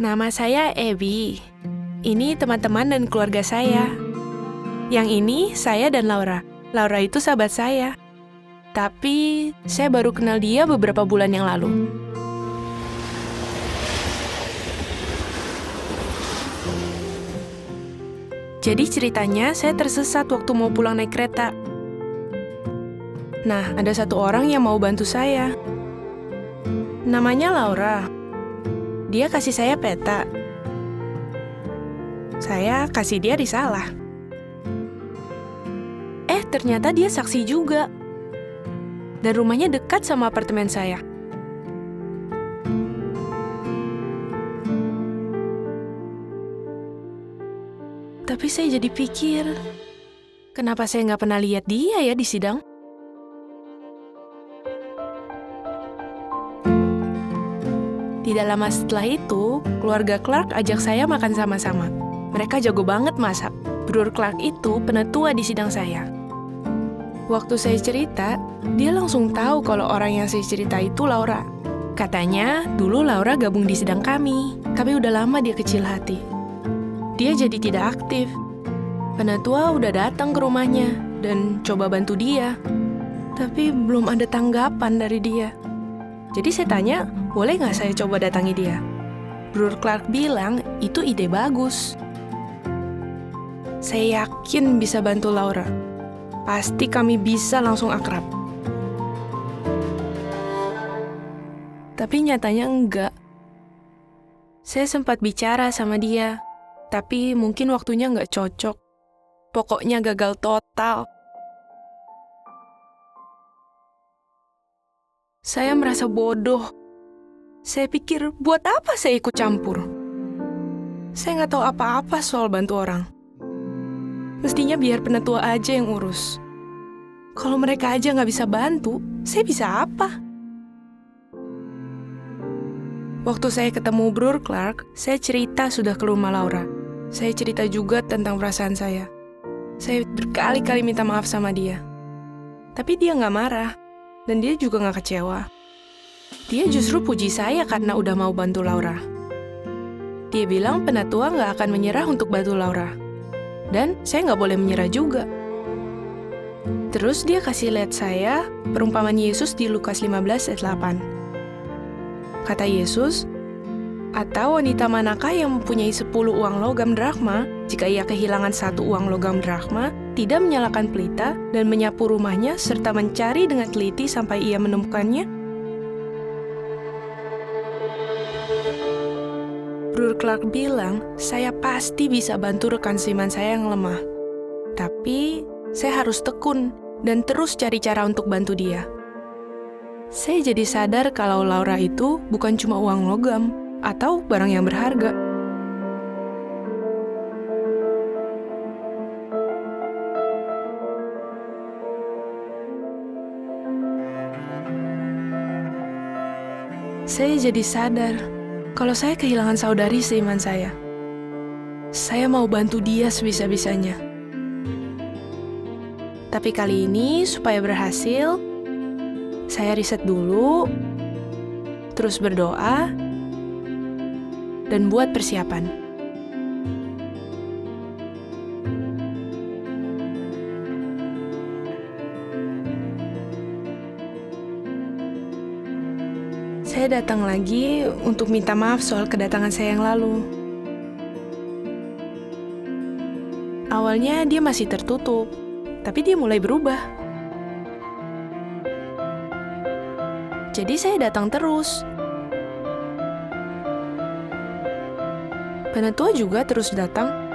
Nama saya Ebi. Ini teman-teman dan keluarga saya. Yang ini saya dan Laura. Laura itu sahabat saya. Tapi saya baru kenal dia beberapa bulan yang lalu. Jadi ceritanya saya tersesat waktu mau pulang naik kereta. Nah, ada satu orang yang mau bantu saya. Namanya Laura. Dia kasih saya peta. Saya kasih dia risalah. Ternyata dia saksi juga. Dan rumahnya dekat sama apartemen saya. Tapi saya jadi pikir, kenapa saya nggak pernah lihat dia ya di sidang? Tidak lama setelah itu, keluarga Clark ajak saya makan sama-sama. Mereka jago banget masak. Brur Clark itu penetua di sidang saya. Waktu saya cerita, dia langsung tahu kalau orang yang saya cerita itu Laura. Katanya, dulu Laura gabung di sidang kami, tapi udah lama dia kecil hati. Dia jadi tidak aktif. Penetua udah datang ke rumahnya dan coba bantu dia. Tapi belum ada tanggapan dari dia. Jadi saya tanya, boleh nggak saya coba datangi dia? Brur Clark bilang, itu ide bagus. Saya yakin bisa bantu Laura. Pasti kami bisa langsung akrab. Tapi nyatanya enggak. Saya sempat bicara sama dia, tapi mungkin waktunya nggak cocok. Pokoknya gagal total. Saya merasa bodoh. Saya pikir, buat apa saya ikut campur? Saya nggak tahu apa-apa soal bantu orang. Mestinya biar penetua aja yang urus. Kalau mereka aja nggak bisa bantu, saya bisa apa? Waktu saya ketemu Brur Clark, saya cerita sudah ke rumah Laura. Saya cerita juga tentang perasaan saya. Saya berkali-kali minta maaf sama dia. Tapi dia nggak marah, dan dia juga nggak kecewa. Dia justru puji saya karena udah mau bantu Laura. Dia bilang penetua nggak akan menyerah untuk bantu Laura. Dan saya nggak boleh menyerah juga. Terus dia kasih lihat saya perumpamaan Yesus di Lukas 15 ayat 8. Kata Yesus, atau wanita manakah yang mempunyai 10 uang logam drachma, jika ia kehilangan 1 uang logam drachma, tidak menyalakan pelita dan menyapu rumahnya serta mencari dengan teliti sampai ia menemukannya? Brur Clark bilang, saya pasti bisa bantu rekan seiman saya yang lemah. Tapi, saya harus tekun dan terus cari cara untuk bantu dia. Saya jadi sadar kalau Laura itu bukan cuma uang logam atau barang yang berharga. Saya jadi sadar kalau saya kehilangan saudari seiman saya. Saya mau bantu dia sebisa-bisanya. Tapi kali ini, supaya berhasil, saya riset dulu, terus berdoa, dan buat persiapan. Saya datang lagi untuk minta maaf soal kedatangan saya yang lalu. Awalnya dia masih tertutup, tapi dia mulai berubah. Jadi saya datang terus. Penetua juga terus datang.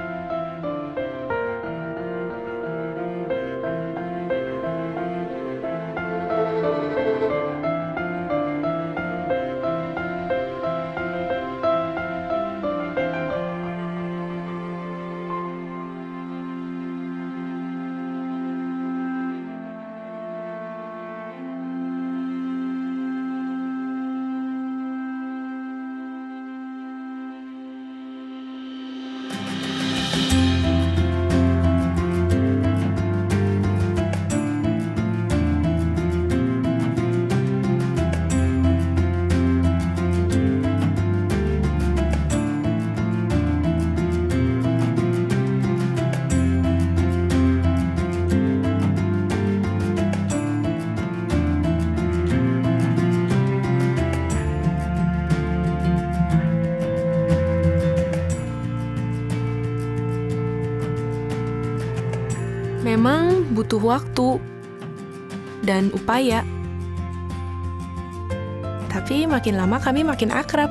butuh waktu dan upaya. Tapi makin lama kami makin akrab.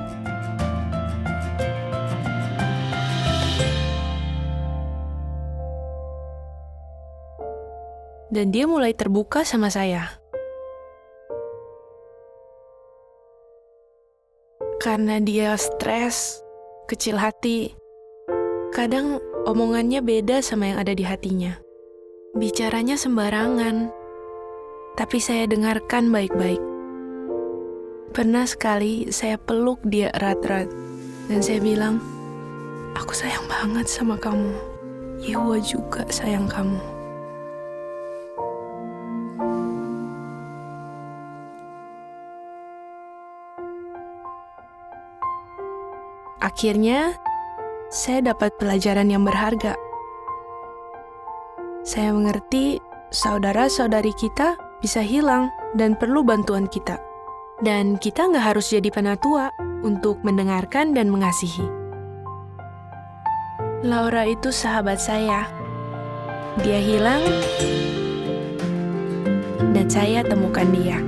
Dan dia mulai terbuka sama saya. Karena dia stres, kecil hati, kadang omongannya beda sama yang ada di hatinya. Bicaranya sembarangan, tapi saya dengarkan baik-baik. Pernah sekali saya peluk dia erat-erat, dan saya bilang, "Aku sayang banget sama kamu. Yewa juga sayang kamu." Akhirnya, saya dapat pelajaran yang berharga. Saya mengerti saudara-saudari kita bisa hilang dan perlu bantuan kita. Dan kita nggak harus jadi penatua untuk mendengarkan dan mengasihi. Laura itu sahabat saya. Dia hilang, dan saya temukan dia.